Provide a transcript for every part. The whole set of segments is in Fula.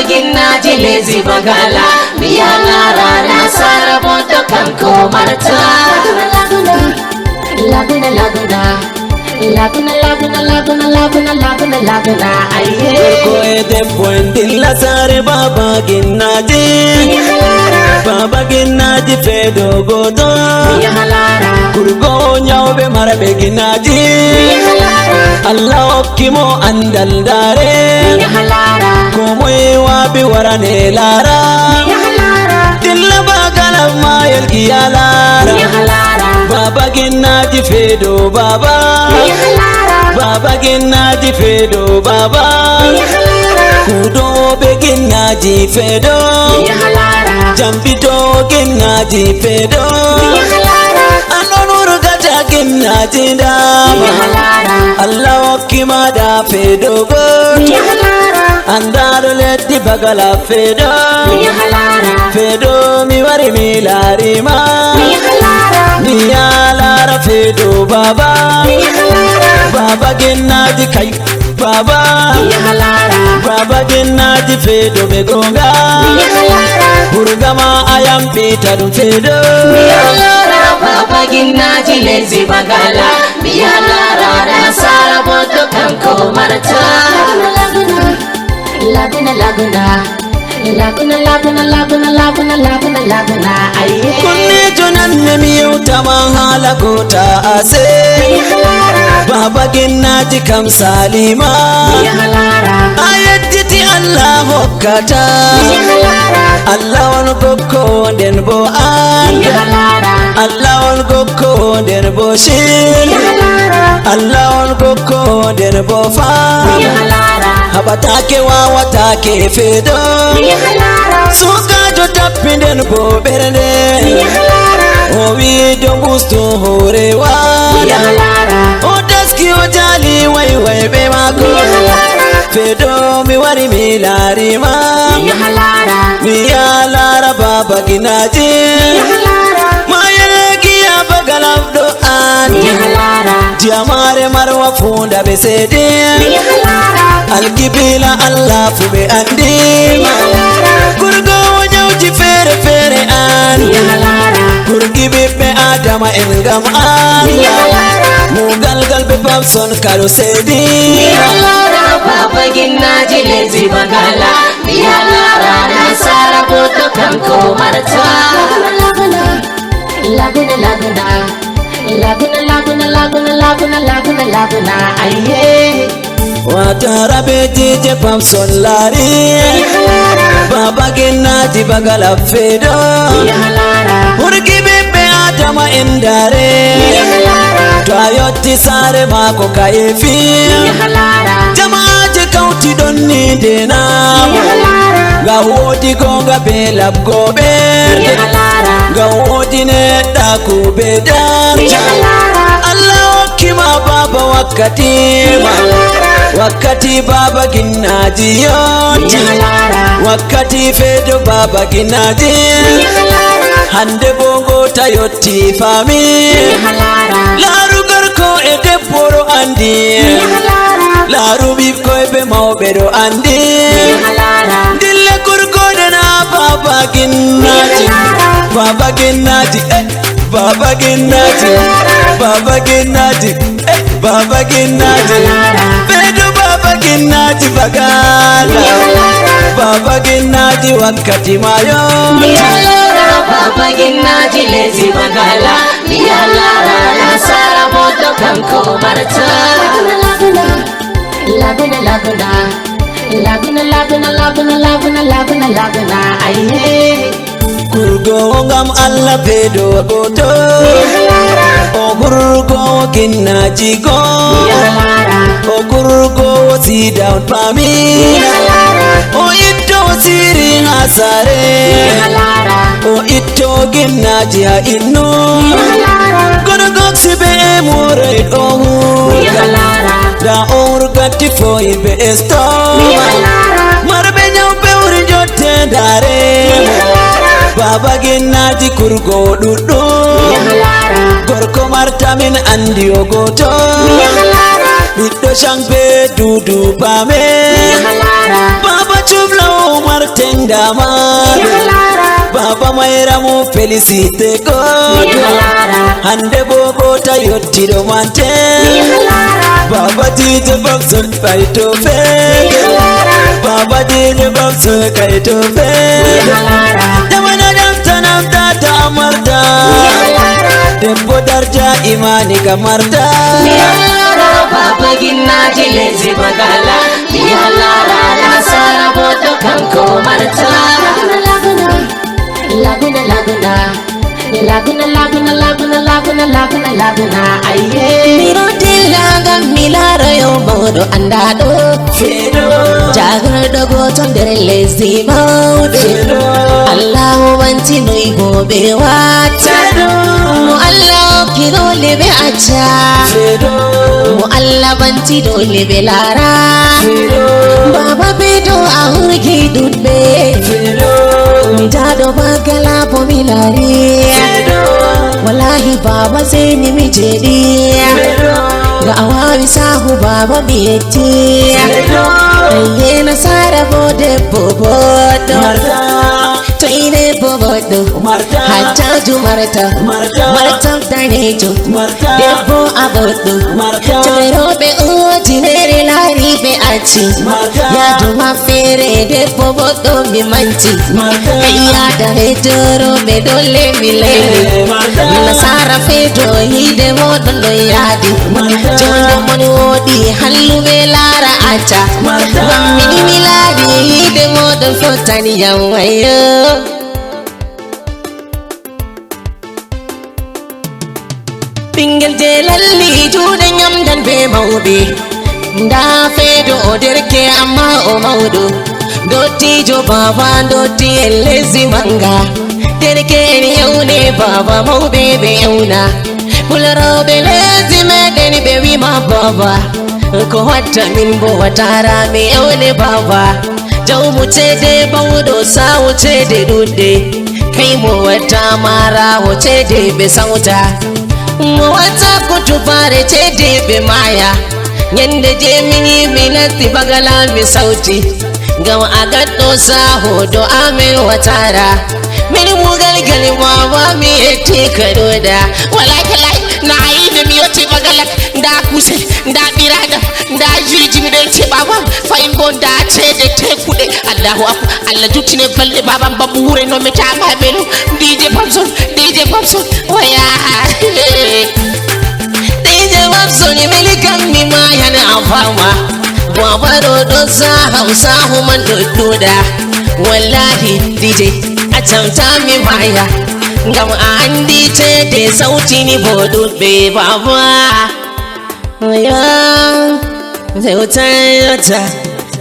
ginnaji lezi bagala biya lara nasara boto kanko marta laguna laguna laguna laguna laguna laguna laguna laguna laguna aye ko ede poindilla sare baba ginnaji Fedo Gota kurgo nyawbe marabe ginnaji Allah okkimo andal dare ko moy wabi warane lara dilla bagala mayel giyalara baba ginnaji Fedo baba ginnaji Fedo baba kudo be ginnaji Fedo jambito ginnaji Fedo anonuru gata ginnaji dama Allah okkima da Fedo go andaro leddi bagala Fedo mi wari mi larima mi yalara Fedo baba ginnaji kai baba ginnaji Fedo be gonga Urgama ayam pita dum Fedo baba ginnaji lezi bagala biya lara nasara boto kanko marta laguna laguna laguna laguna laguna laguna laguna laguna laguna aye kunni jonan ne miyuta mahala Gota ase baba ginnaji kam salima ayati Allah hokkata Allah on gokko den bo an Allah on gokko den bo shin Allah on gokko den bo fa habatake wawatake Fedo suka jo tapinden bo berne o wi do gusto horewa o daski o jali way be mako Fedo mi wari mi larima mi yalara baba ginnaji mayele giya bagalabdo an jamare marwa funda be sede algibila Allah fu be andi kurgo nyawji fere fere an kurgibe be adama engam an mugal galbe babson karo sedi baba ginnaji lezi bagala biya lara nasara boto kanko marta laguna laguna laguna laguna laguna laguna laguna laguna laguna aye Watara betije pamson lari baba ginnaji bagala Fedo urgibe be adama endare tayotti sare mako kayefi jamaaje kauti donni dena ga wodi gonga be labgobe ga wodi ne daku be darja Allah okkima baba wakati baba ginnaji yoti wakati Fedo baba ginnaji hande bongo tayotti fami laru garko e debboro andi laru bikko be mawbedo andi dille kurgode na baba ginnaji baba ginnaji baba ginnaji Fedo baba ginnaji bagala baba ginnaji wakati mayo baba ginnaji lezi bagala biya lara nasara boto kanko marta laguna laguna laguna laguna laguna laguna laguna laguna laguna aye kurgo ngam Allah Fedo Gota o kurgo ginnaji go o kurgo sit down famina o itto siri hasare o itto ginnaji ha inno gono goksi be murai o da orgati fo ibe esto marbe nyawbe uri jotte dare baba ginnaji kurgo duddo gorko martamin andi o goto biddo shampe dudu pame baba chubla Martin Dama Baba Mayra mu felicite Gota Hande Gota yotti do mante Baba DJ Boxon kaito Fedo Baba DJ Boxon kaito Fedo Jamana damtanam tata amarta Tempo darja imani kamarta Baba ginna jilezi bagala Yalara nasara boto kanko marta Laguna laguna Laguna laguna laguna laguna laguna laguna aye Miro tilaga milaro yo modo andado Fedo Jagar dogo tondere lezi maude Fedo Allahu wanti no igobe wata Mu Allah kiro lebe acha Fedo Mu Allah banti do lebe lara Baba Fedo ahurgi dudbe Mitado bagala po milari Wallahi baba sai ni mijedi Ga awawi sahu baba biyeti Aye nasara bode bobodo To ine bobodo Hatta ju marta Marta tanejo Debo abodo Terobe uti nere lari be achi Ya duma fere debo bodo mi manchi Ya da hetero be dole mi lele Nasara Fedo hide modo no yadi Jondo moni wodi hallu be lara acha Mini miladi hide modo fotani yawayo Bingel jelalli jude nyam dan be maubi Da Fedo derke amma o maudu Doti jo baba doti elezi manga Derke ni yaune baba maube be yauna Bularo be lezi medeni be wima baba Ko wata min bo watara me yaune baba Jau mu de baudo sa wuce de dude Kai mu wata mara wuce de be sauta Mu wata kutubare ce de be maya Nyende je mini minati bagala mi sauti Gama agaddo sa hodo amen watara Mini mugal gali mama mi eti kadoda Walai na aine mi oti bagala Da kuse, da birada, da jiji mi del te babam Faim bon da te de te kude Allahu aku, Allah jutine balde babam babu hure no me tama melu DJ Popson, waya DJ Popson yemeli kammi maya na afama Baba dodo sa human dododa Wallahi DJ a tamta mi maya Gam an DJ de sauti ni bodo be baba Ya Zauta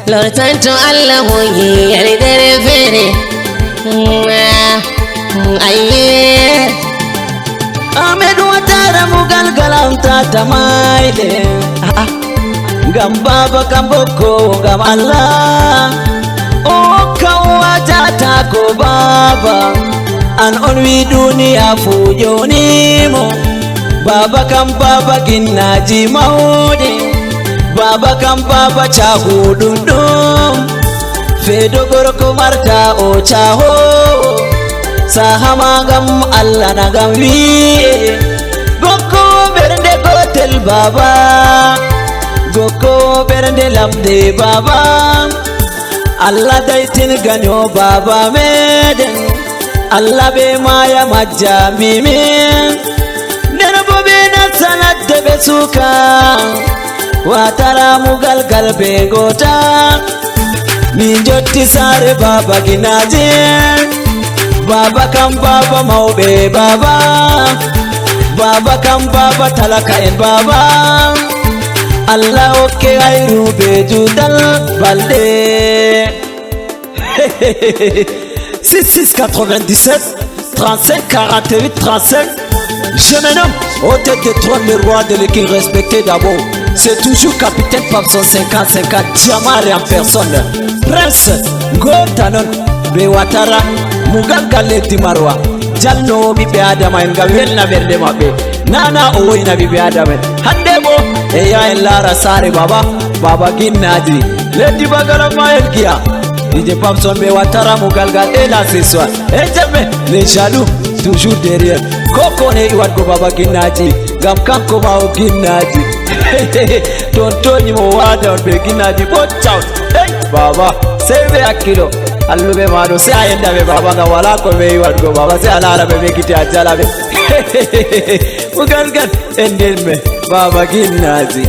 Lortan to Allah hoyi yare dare fere Aye Ahmed Watara mugal galam tata maile Gam baba kamboko gam Allah O kawata ko baba An onwi dunia fujoni mo Baba kam baba ginnaji maude Baba kam baba chahu dundum Fedo gorko marta o chaho Sahama gam Allah na gam wi Gokko bernde gotel baba Gokko bernde lamde baba Allah daitin ganyo baba meden Allah be maya majja mimin Nerbo be na sanat de besuka Watara mugal galbe Gota Min jotti sare baba ginaje Baba kam baba maube baba Baba kam baba talaka en baba Allah okke ayru be judal balde 6697 35 48 35 Je me nomme au tête des trônes le roi de l'équipe respecté d'abord. C'est toujours capitaine Papson 50-50 Diamare en personne. Prince Gota non be Watara Mugangale Timarwa Jalno bibe adama en gawel na berde mabbe Nana o ina bibe adama Handebo e ya en lara sare baba Baba ginnaji Ledi bagala mael kia DJ Papson be Watara Mugalgal et la ce soir. Et jamais les jaloux toujours derrière. Koko ne iwat ko baba ginaji, gam kanko ma o ginaji. Tonton mo wada on be ginaji watch out. Hey baba, save akilo. Allu be mado se ayenda be baba ga wala ko be iwat ko baba se ala be kiti ajala be. Mugalgal endel me baba ginaji.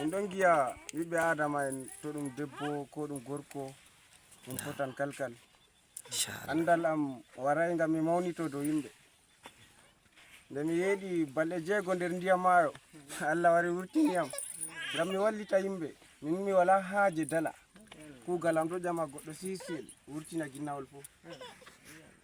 Ndongiya wiɓe adama en to ɗum debbo ko ɗum gorko ɗum fotan kalkal andal am waray ngam mi mawnito dow yimɓe nde mi yeeɗi balɗe 6 nder ndiyam maayo Allah wari wurtiniyam ngam mi wallita yimɓe min mi wala haaje dala kuugal am ɗo ƴama goɗɗo sisel wurtina ginnawol fof